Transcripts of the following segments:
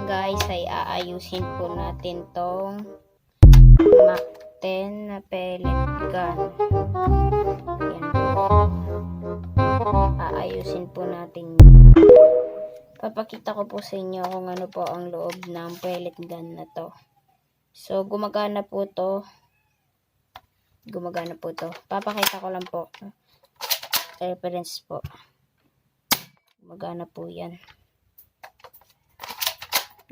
guys ay aayusin po natin tong Mac 10 na pellet gun. Yan po. Aayusin po natin yan. Papakita ko po sa inyo kung ano po ang loob ng pellet gun na to. So gumagana po to. Papakita ko lang po. Reference po. Gumagana po yan.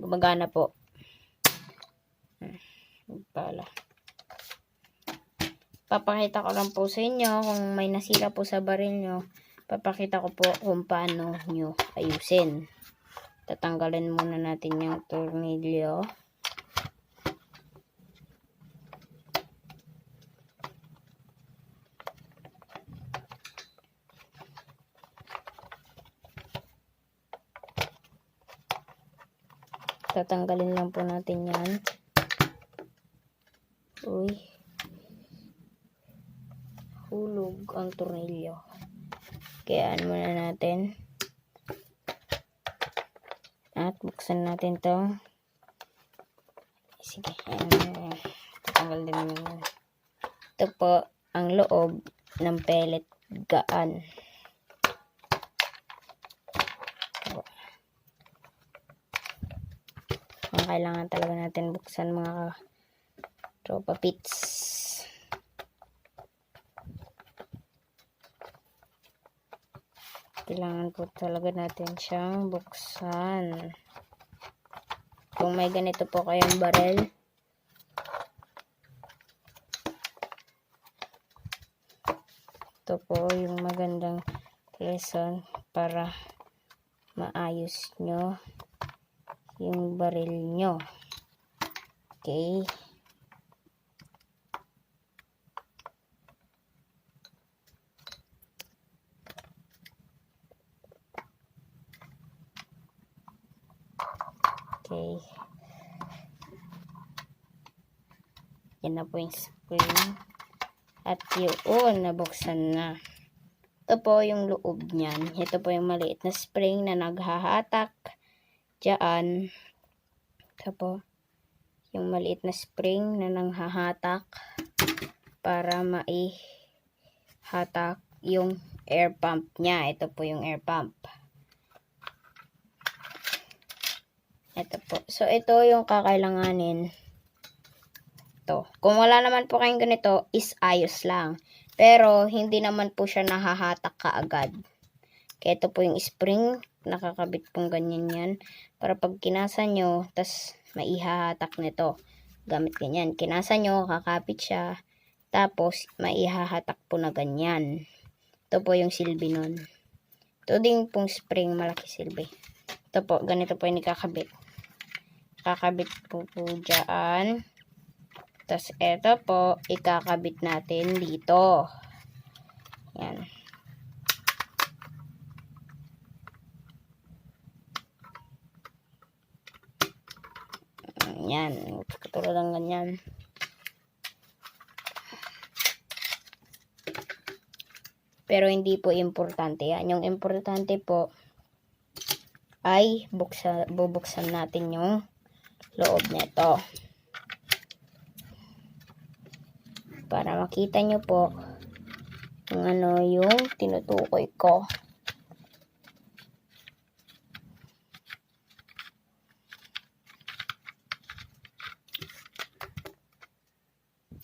Gumagana po. Pala. Papakita ko lang po sa inyo kung may nasira po sa baril nyo. Papakita ko po kung paano nyo ayusin. Tatanggalin muna natin yung tornilyo. Tatanggalin lang po natin yan. Uy. Hulog ang tornilyo. Kayaan muna natin. At buksan natin to. Sige. Tatanggal din naman. Ito po ang loob ng pellet gun. Kailangan talaga natin buksan mga tropa pits. Kailangan po talaga natin siyang buksan. Kung may ganito po kayong baril, ito po yung magandang lesson para maayos nyo yung baril nyo. Okay. Okay. Yan na po yung spring. At yun, nabuksan na. Ito po yung loob niyan. Ito po yung maliit na spring na naghahatak diyan. Ito po yung maliit na spring na nanghahatak para maihatak yung air pump niya. Ito po yung air pump. Ito po. So, ito yung kakailanganin. Ito. Kung wala naman po kayong ganito, is ayos lang. Pero, hindi naman po siya nahahatak kaagad. Kaya ito po yung spring. Nakakabit pong ganyan yan. Para pag kinasa nyo, tas maihahatak nito. Gamit ganyan. Kinasa nyo, kakapit siya. Tapos, maihahatak po na ganyan. Ito po yung silbi nun. Ito din pong spring, malaki silbi. Ito po, ganito po yung ikakabit. Kakabit po dyan. Tapos, ito po, ikakabit natin dito. Yan. Yan. Katulad ng ganyan. Pero hindi po importante yan. Yung importante po ay bubuksan natin yung loob nito. Para makita nyo po kung ano yung tinutukoy ko.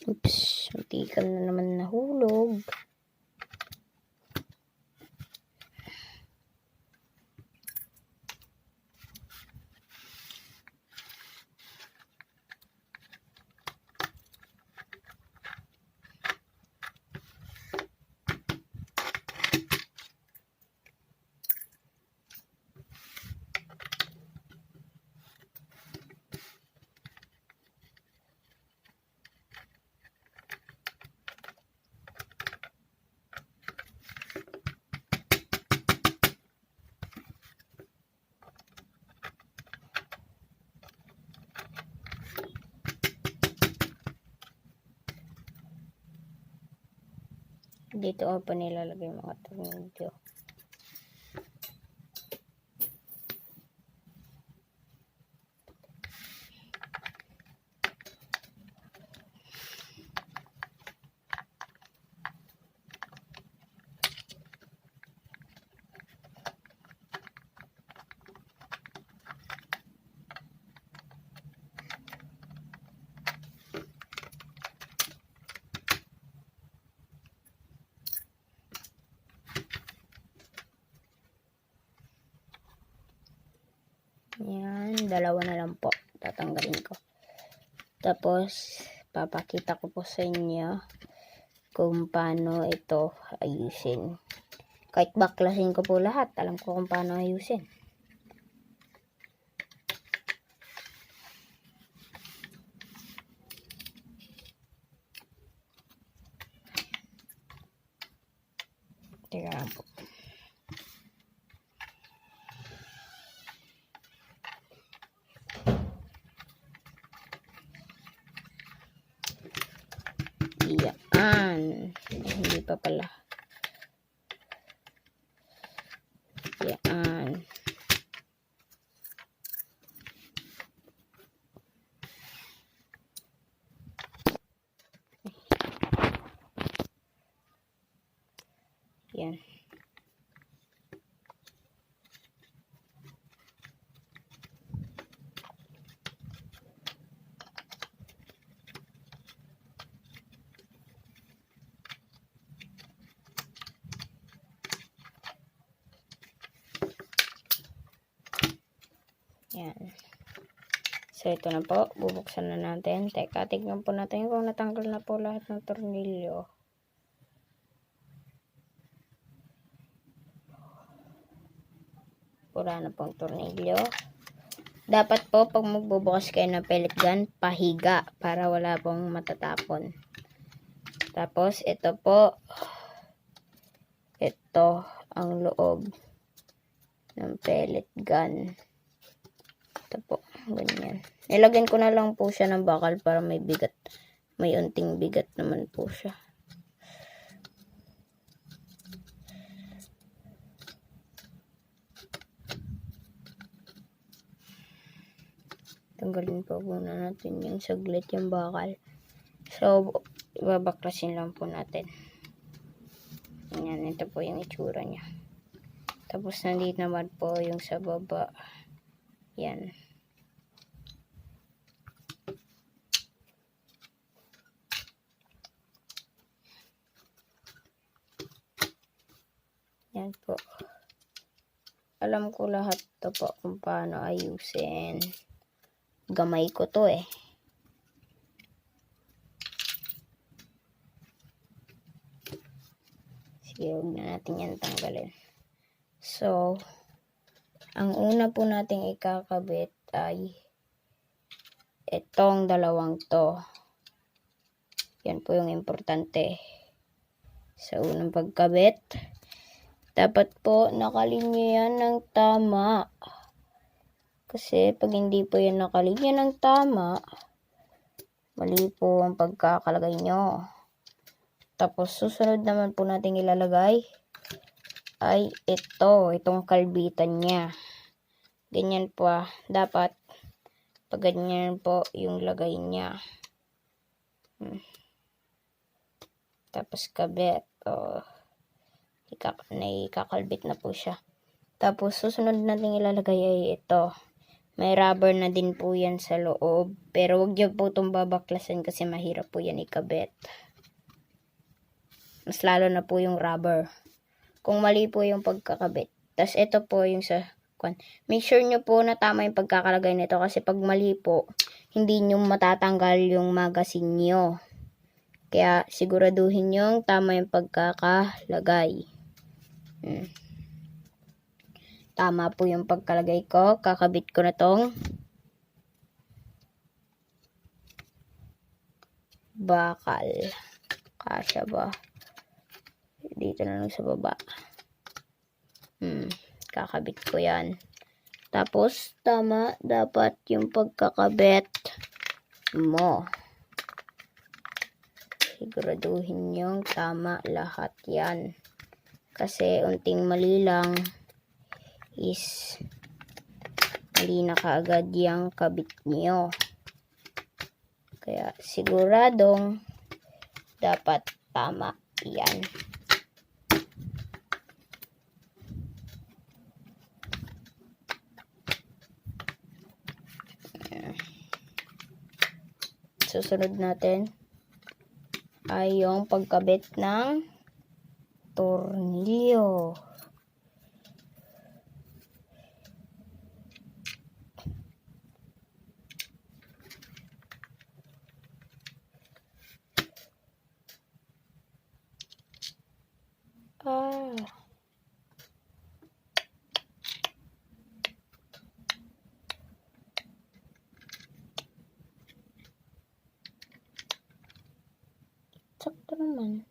Oops, matikan na naman nahulog. Dito ako pa nilalagay mga tornilyo. Dalawa na lang po. Tatanggalin ko. Tapos, papakita ko po sa inyo kung paano ito ayusin. Kahit baklasin ko po lahat, alam ko kung paano ayusin. Teka lang po. Yan. Hindi pa pala. Yan. Yan. Yan. So, ito na po. Bubuksan na natin. Teka, tignan po natin kung natanggal na po lahat ng tornilyo. Wala na pong tornilyo. Dapat po, pag magbubukas kayo ng pellet gun, pahiga para wala pong matatapon. Tapos, ito po. Ito ang loob ng pellet gun. Ito po, ganyan. Nilagyan ko na lang po siya ng bakal para may bigat. May unting bigat naman po siya. Tanggalin po muna natin yung saglit yung bakal. So, ibabaklasin lang po natin. Ayan, ito po yung itsura niya. Tapos, nandito naman po yung sa baba. Yan. Yan po. Alam ko lahat to po kung paano ayusin. Gamay ko to eh. Sige, huwag na natin yan tanggalin. So, ang una po nating ikakabit ay itong dalawang to. Yan po yung importante. Sa unang pagkabit, dapat po nakalinya yan ng tama. Kasi pag hindi po yan nakalinya ng tama, mali po ang pagkakalagay nyo. Tapos susunod naman po natin ilalagay ay itong kalbitan niya. Ganyan po dapat pag ganyan po yung lagay niya. Tapos kabit. Nakakalbit na po siya. Tapos susunod natin ilalagay ay ito. May rubber na din po yan sa loob. Pero wag niyo po itong babaklasin kasi mahirap po yan ikabit. Mas lalo na po yung rubber. Kung mali po yung pagkakabit. Tapos ito po yung sa make sure nyo po na tama yung pagkakalagay nito kasi pag mali po, hindi nyo matatanggal yung magazine nyo. Kaya siguraduhin nyo tama yung pagkakalagay. Tama po yung pagkalagay ko. Kakabit ko na tong bakal. Kasya ba? Dito na lang sa baba. Kakabit ko yan. Tapos, tama dapat yung pagkakabit mo. Siguraduhin yung tama lahat yan. Kasi unting mali lang is mali na kaagad yung kabit nyo. Kaya siguradong dapat tama yan. Susunod natin ay yung pagkabit ng tornilyo. naman.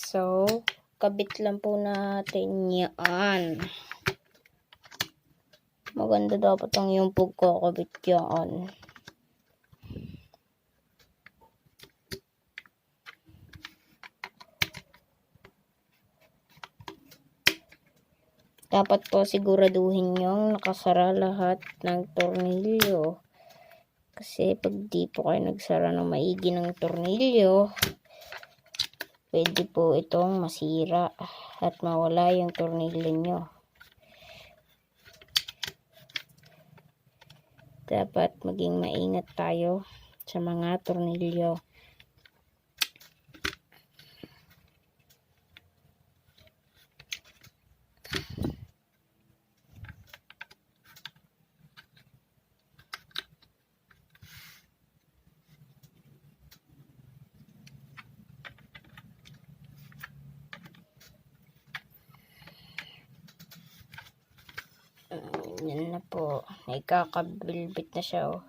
So, kabit lang po natin yan. Maganda dapat ang yung pagkakabit yan. Dapat po siguraduhin yung nakasara lahat ng tornilyo. Kasi pag di po kayo nagsara ng maigi ng tornilyo, pwede po itong masira at mawala yung tornilyo nyo. Dapat maging maingat tayo sa mga tornilyo. Yan na po. Ikakabilbit na siya, oh.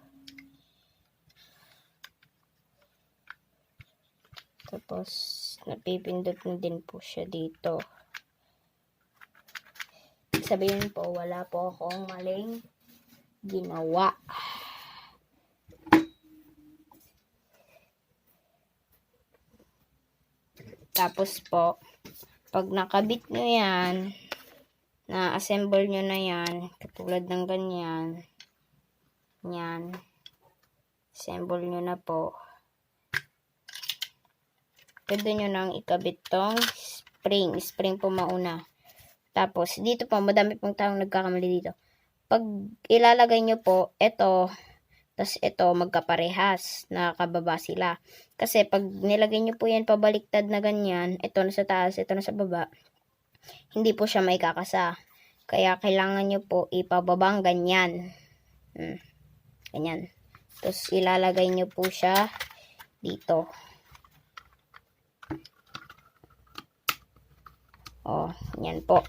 Tapos, napipindot na din po siya dito. Sabihin po, wala po akong maling ginawa. Tapos po, pag nakabit nyo yan, na-assemble nyo na yan, katulad ng ganyan, yan, assemble nyo na po. Pwede nyo nang ikabit tong spring po mauna. Tapos, dito po, madami pong taong nagkakamali dito. Pag ilalagay nyo po, ito, tas ito, magkaparehas, nakakababa sila. Kasi, pag nilagay nyo po yan pabaliktad na ganyan, ito na sa taas, ito na sa baba, hindi po siya maikakasa. Kaya, kailangan nyo po ipababang ganyan. Ganyan. Tapos, ilalagay nyo po siya dito. Oh, yan po.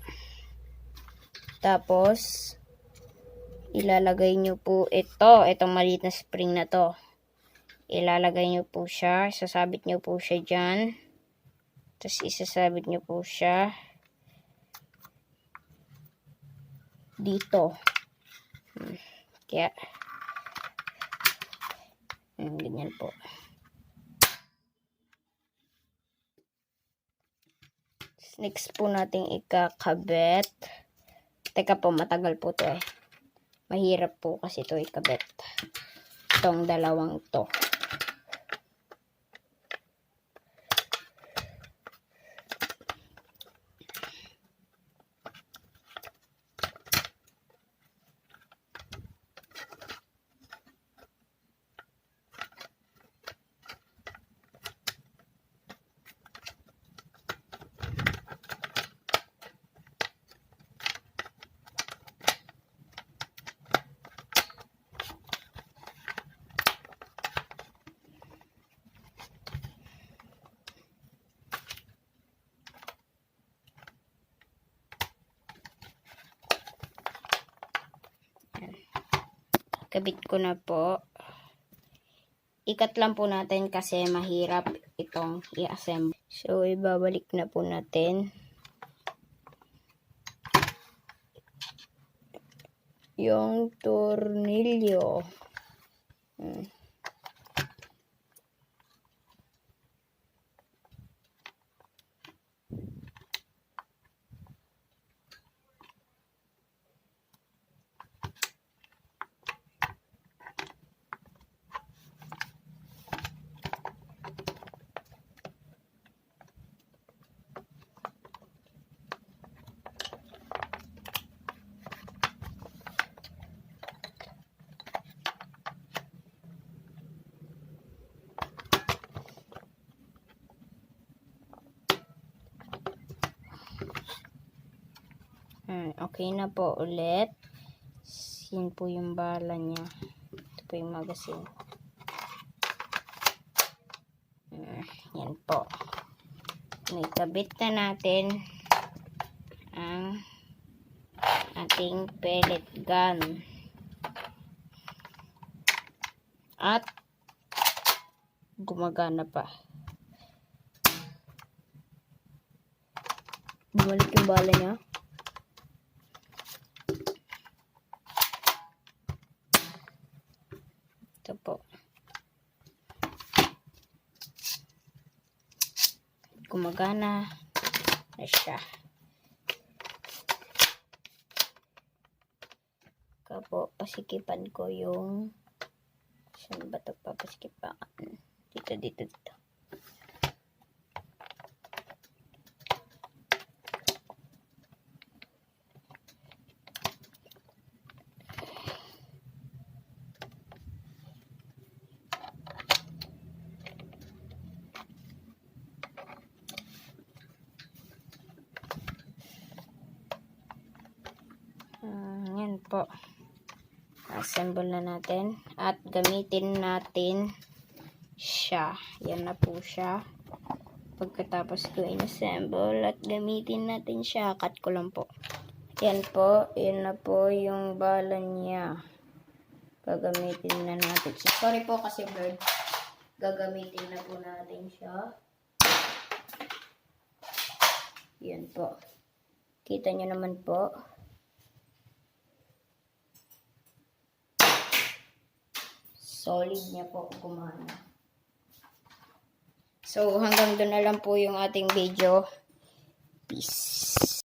Tapos, ilalagay nyo po itong maliit na spring na to. Ilalagay nyo po siya, isasabit nyo po siya dyan. Tapos, isasabit nyo po siya dito. Kaya, ganyan po. Next po nating ikakabit. Teka po, matagal po to eh. Mahirap po kasi to ikabit. Itong dalawang to. Kabit ko na po. Ikat lang po natin kasi mahirap itong i-assemble. So, ibabalik na po natin yung tornilyo. Okay na po ulit. Yan po yung bala niya. Ito po yung magazine. Yan po. Naikabit na natin ang ating pellet gun. At gumagana pa. Bumalik yung bala niya. Ito po. Gumagana na siya. Kapo, pasikipan ko yung saan ba ito papasikipan? Dito. Yan po. Assemble na natin. At gamitin natin siya. Yan na po siya. Pagkatapos ko in-assemble at gamitin natin siya. Cut ko lang po. Yan po. Yan na po yung bala niya. Gagamitin na natin siya. Sorry po kasi bird. Gagamitin na po natin siya. Yan po. Kita nyo naman po. Solid niya po gumana. So, hanggang doon na lang po yung ating video. Peace.